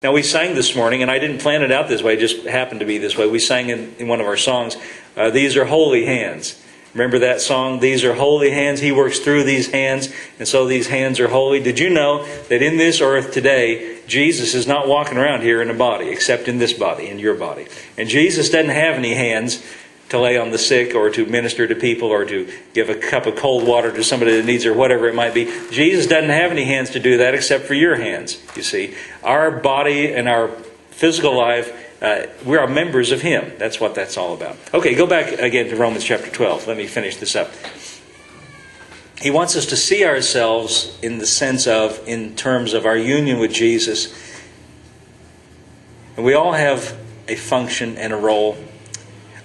Now, we sang this morning, and I didn't plan it out this way, it just happened to be this way. We sang in one of our songs, These Are Holy Hands. Remember that song, These Are Holy Hands? He works through these hands, and so these hands are holy. Did you know that in this earth today, Jesus is not walking around here in a body, except in this body, in your body. And Jesus doesn't have any hands to lay on the sick or to minister to people or to give a cup of cold water to somebody that needs it or whatever it might be. Jesus doesn't have any hands to do that except for your hands, you see. Our body and our physical life, we are members of Him. That's what that's all about. Okay, go back again to Romans chapter 12. Let me finish this up. He wants us to see ourselves in terms of our union with Jesus. And we all have a function and a role.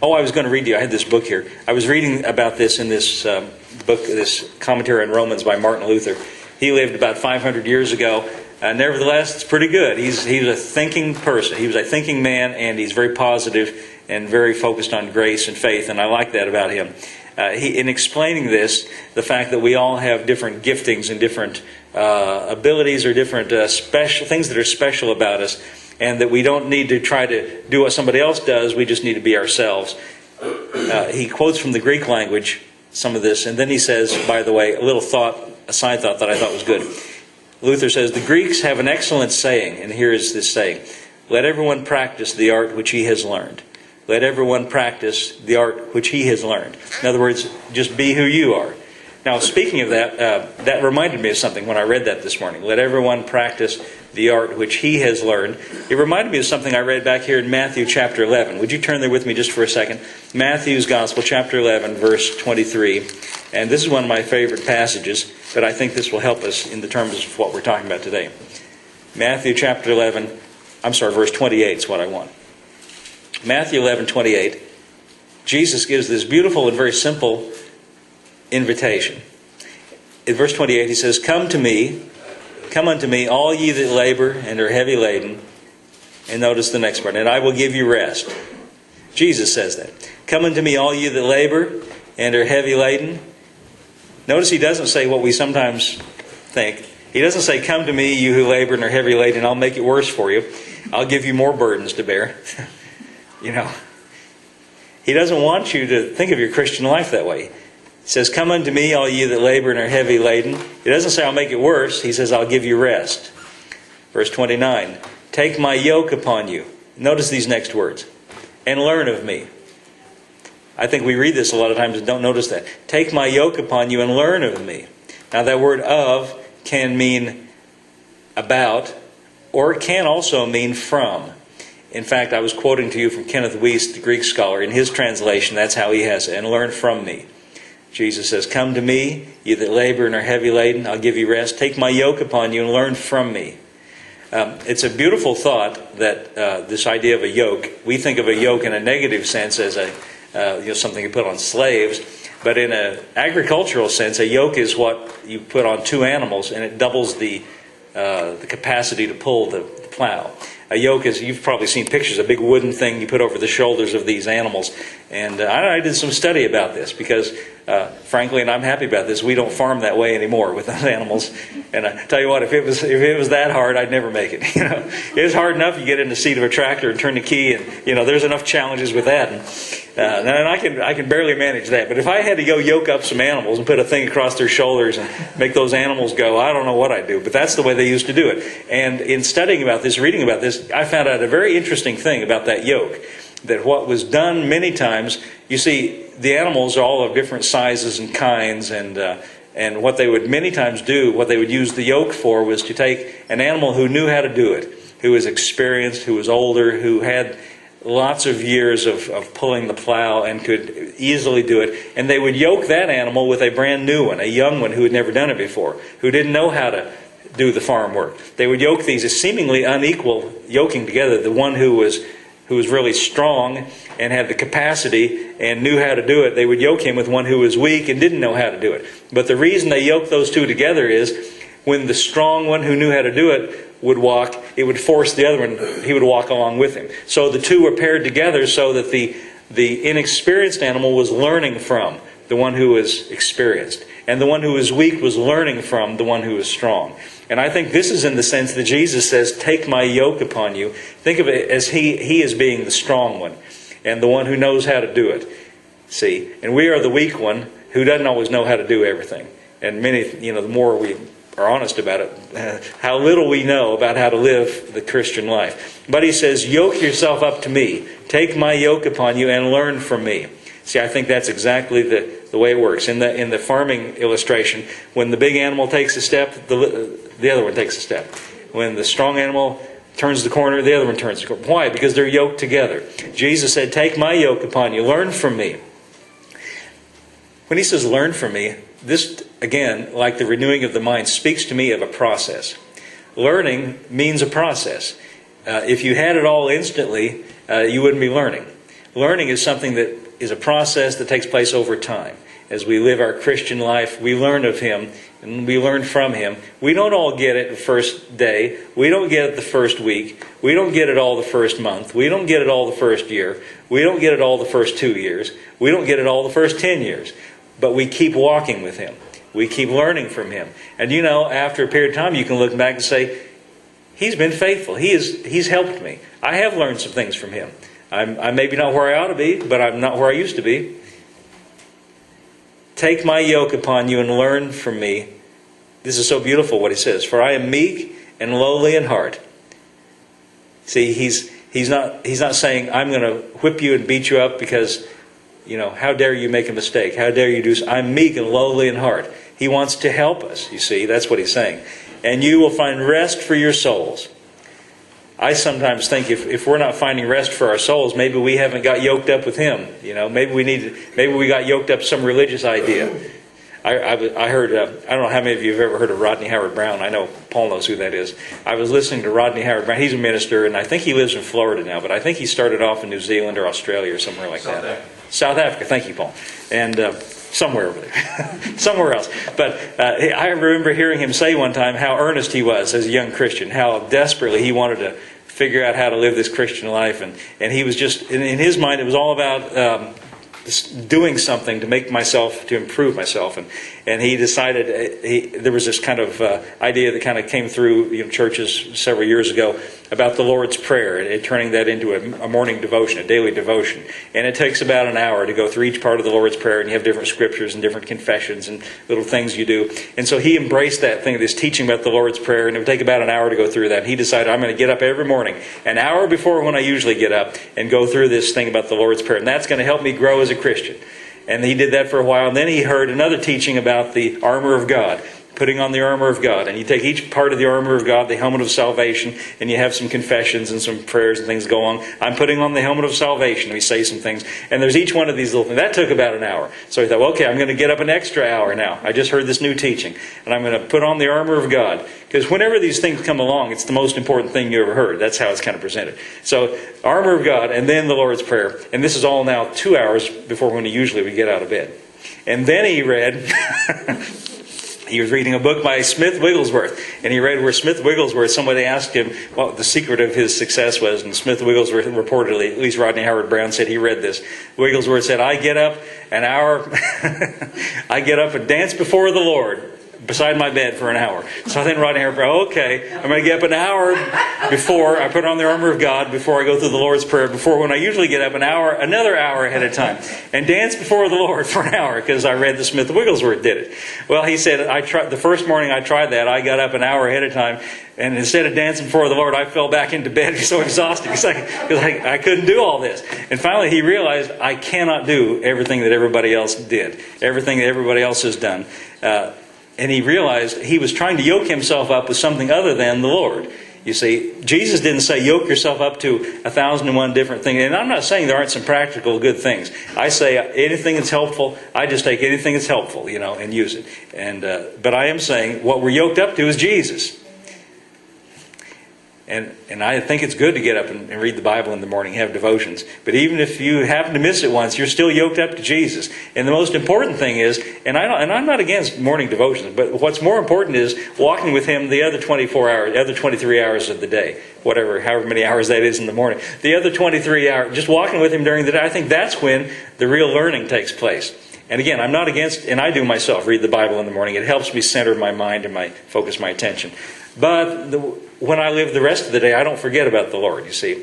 Oh, I was going to read to you. I had this book here. I was reading about this in this book, this commentary on Romans by Martin Luther. He lived about 500 years ago. Nevertheless, it's pretty good. He's a thinking person. He was a thinking man, and he's very positive and very focused on grace and faith, and I like that about him. In explaining this, the fact that we all have different giftings and different abilities or different special things that are special about us, and that we don't need to try to do what somebody else does, we just need to be ourselves. He quotes from the Greek language some of this, and then he says, by the way, a side thought that I thought was good. Luther says, the Greeks have an excellent saying, and here is this saying, let everyone practice the art which he has learned. Let everyone practice the art which he has learned. In other words, just be who you are. Now, speaking of that, that reminded me of something when I read that this morning. Let everyone practice the art which he has learned. It reminded me of something I read back here in Matthew chapter 11. Would you turn there with me just for a second? Matthew's Gospel, chapter 11, verse 23. And this is one of my favorite passages, but I think this will help us in the terms of what we're talking about today. Matthew chapter 11, verse 28 is what I want. Matthew 11:28. Jesus gives this beautiful and very simple invitation. In verse 28 he says, Come unto me, all ye that labor and are heavy laden. And notice the next part, and I will give you rest. Jesus says that. Come unto me, all ye that labor and are heavy laden. Notice he doesn't say what we sometimes think. He doesn't say, come to me, you who labor and are heavy laden, I'll make it worse for you. I'll give you more burdens to bear. He doesn't want you to think of your Christian life that way. He says, come unto me, all ye that labor and are heavy laden. He doesn't say, I'll make it worse. He says, I'll give you rest. Verse 29, take my yoke upon you. Notice these next words. And learn of me. I think we read this a lot of times and don't notice that. Take my yoke upon you and learn of me. Now that word of can mean about, or it can also mean from. In fact, I was quoting to you from Kenneth Wuest, the Greek scholar. In his translation, that's how he has it. And learn from me. Jesus says, come to me, you that labor and are heavy laden, I'll give you rest. Take my yoke upon you and learn from me. It's a beautiful thought that this idea of a yoke, we think of a yoke in a negative sense as something you put on slaves. But in an agricultural sense, a yoke is what you put on two animals, and it doubles the capacity to pull the plow. A yoke is, you've probably seen pictures, a big wooden thing you put over the shoulders of these animals. And I did some study about this because, frankly, and I'm happy about this, we don't farm that way anymore with those animals. And I tell you what, if it was that hard, I'd never make it. It's hard enough you get in the seat of a tractor and turn the key, and there's enough challenges with that. And I can barely manage that. But if I had to go yoke up some animals and put a thing across their shoulders and make those animals go, I don't know what I'd do. But that's the way they used to do it. And in studying about this, reading about this, I found out a very interesting thing about that yoke. That what was done many times, you see, the animals are all of different sizes and kinds, and what they would many times do, what they would use the yoke for, was to take an animal who knew how to do it, who was experienced, who was older, who had lots of years of pulling the plow and could easily do it, and they would yoke that animal with a brand new one, a young one who had never done it before, who didn't know how to do the farm work. They would yoke these as seemingly unequal, yoking together the one who was really strong and had the capacity and knew how to do it. They would yoke him with one who was weak and didn't know how to do it. But the reason they yoked those two together is when the strong one who knew how to do it would walk, it would force the other one, he would walk along with him. So the two were paired together so that the inexperienced animal was learning from the one who was experienced. And the one who was weak was learning from the one who was strong. And I think this is in the sense that Jesus says, take my yoke upon you. Think of it as he is being the strong one and the one who knows how to do it. See, and we are the weak one who doesn't always know how to do everything. And many, the more we are honest about it, how little we know about how to live the Christian life. But he says, yoke yourself up to me. Take my yoke upon you and learn from me. See, I think that's exactly the way it works. In the farming illustration, when the big animal takes a step, the other one takes a step. When the strong animal turns the corner, the other one turns the corner. Why? Because they're yoked together. Jesus said, take my yoke upon you. Learn from me. When he says learn from me, this, again, like the renewing of the mind, speaks to me of a process. Learning means a process. If you had it all instantly, you wouldn't be learning. Learning is something that is a process that takes place over time. As we live our Christian life, we learn of Him and we learn from Him. We don't all get it the first day. We don't get it the first week. We don't get it all the first month. We don't get it all the first year. We don't get it all the first 2 years. We don't get it all the first 10 years. But we keep walking with Him. We keep learning from Him. And after a period of time, you can look back and say, He's been faithful. He's helped me. I have learned some things from Him. I'm maybe not where I ought to be, but I'm not where I used to be. Take my yoke upon you and learn from me. This is so beautiful what he says. For I am meek and lowly in heart. See, he's not saying, I'm going to whip you and beat you up because, how dare you make a mistake? How dare you do so? I'm meek and lowly in heart. He wants to help us, you see. That's what he's saying. And you will find rest for your souls. I sometimes think if we're not finding rest for our souls, maybe we haven't got yoked up with Him. Maybe we got yoked up to some religious idea. I heard, I don't know how many of you have ever heard of Rodney Howard-Browne. I know Paul knows who that is. I was listening to Rodney Howard-Browne. He's a minister, and I think he lives in Florida now, but I think he started off in New Zealand or Australia or somewhere like that. South Africa. Thank you, Paul. And somewhere over there. Somewhere else. But I remember hearing him say one time how earnest he was as a young Christian, how desperately he wanted to figure out how to live this Christian life. And he was just, in his mind, it was all about doing something to improve myself. And he decided, there was this kind of idea that kind of came through churches several years ago about the Lord's Prayer and turning that into a morning devotion, a daily devotion. And it takes about an hour to go through each part of the Lord's Prayer, and you have different scriptures and different confessions and little things you do. And so he embraced that thing, this teaching about the Lord's Prayer, and it would take about an hour to go through that. And he decided, I'm going to get up every morning, an hour before when I usually get up, and go through this thing about the Lord's Prayer. And that's going to help me grow as a Christian. And he did that for a while, and then he heard another teaching about the armor of God, putting on the armor of God. And you take each part of the armor of God, the helmet of salvation, and you have some confessions and some prayers and things go on. I'm putting on the helmet of salvation. We say some things. And there's each one of these little things. That took about an hour. So he thought, well, okay, I'm going to get up an extra hour now. I just heard this new teaching. And I'm going to put on the armor of God. Because whenever these things come along, it's the most important thing you ever heard. That's how it's kind of presented. So, armor of God, and then the Lord's Prayer. And this is all now 2 hours before when he usually would get out of bed. And then he read... He was reading a book by Smith Wigglesworth, and he read where Smith Wigglesworth, somebody asked him what the secret of his success was, and Smith Wigglesworth reportedly, at least Rodney Howard-Browne said he read this. Wigglesworth said, I get up an hour, I get up and dance before the Lord beside my bed for an hour. So then Rodney Howard-Browne, okay, I'm going to get up an hour before I put on the armor of God, before I go through the Lord's Prayer, before when I usually get up another hour ahead of time, and dance before the Lord for an hour, because I read that Smith Wigglesworth did it. Well, he said, the first morning I tried that, I got up an hour ahead of time, and instead of dancing before the Lord, I fell back into bed so exhausted because I couldn't do all this. And finally he realized, I cannot do everything that everybody else did, everything that everybody else has done. And he realized he was trying to yoke himself up with something other than the Lord. You see, Jesus didn't say yoke yourself up to 1,001 different things. And I'm not saying there aren't some practical good things. I say anything that's helpful, I just take anything that's helpful, and use it. But I am saying what we're yoked up to is Jesus. And I think it's good to get up and read the Bible in the morning, have devotions. But even if you happen to miss it once, you're still yoked up to Jesus. And the most important thing is, and I'm not against morning devotions, but what's more important is walking with Him the other 24 hours, the other 23 hours of the day, however many hours that is in the morning. The other 23 hours, just walking with Him during the day, I think that's when the real learning takes place. And again, I'm not against, and I do myself, read the Bible in the morning. It helps me center my mind and focus my attention. But when I live the rest of the day, I don't forget about the Lord, you see.